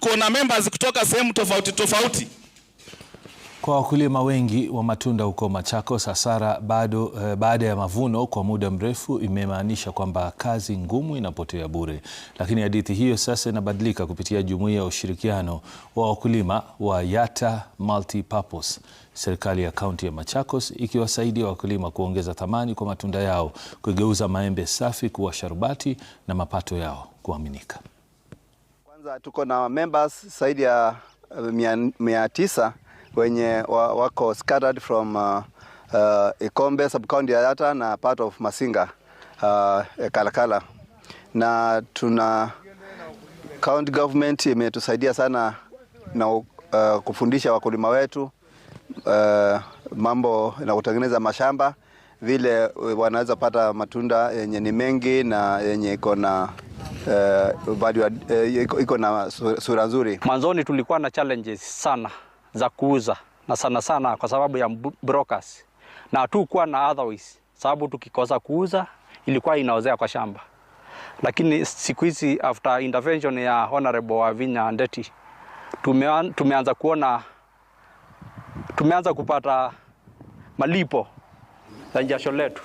tuko na members kutoka sehemu tofauti tofauti. Kwa wakulima wengi wa matunda huko Machakos, hasara baada ya mavuno kwa muda mrefu imemaanisha kwamba kazi ngumu inapotea bure. Lakini hadithi hiyo sasa inabadilika kupitia jumuiya ya ushirikiano wa wakulima wa Yatta Multipurpose. Serikali ya kaunti ya Machakos ikiwasaidia wakulima kuongeza thamani kwa matunda yao, kugeuza maembe safi kuwa sharubati na mapato yao kuaminika. Kwanza tuko na members zaidi ya 900 wenye wako scattered from Ikombe sub-county ya Yatta na part of Masinga, Kalakala. Na tuna county government imetusaidia sana na kufundisha wakulima wetu mambo na kutengeneza mashamba, vile wanaweza pata matunda yenye ni mengi na yenye iko na iko na sura nzuri. Mwanzoni tulikuwa na challenges sana za kuuza, na sana kwa sababu ya brokers, na hatukuwa na otherwise sababu tukikosa kuuza ilikuwa inaozea kwa shamba. Lakini siku hizi after intervention ya Honorable Wavinya Ndeti tumeanza kupata malipo ya jasho letu.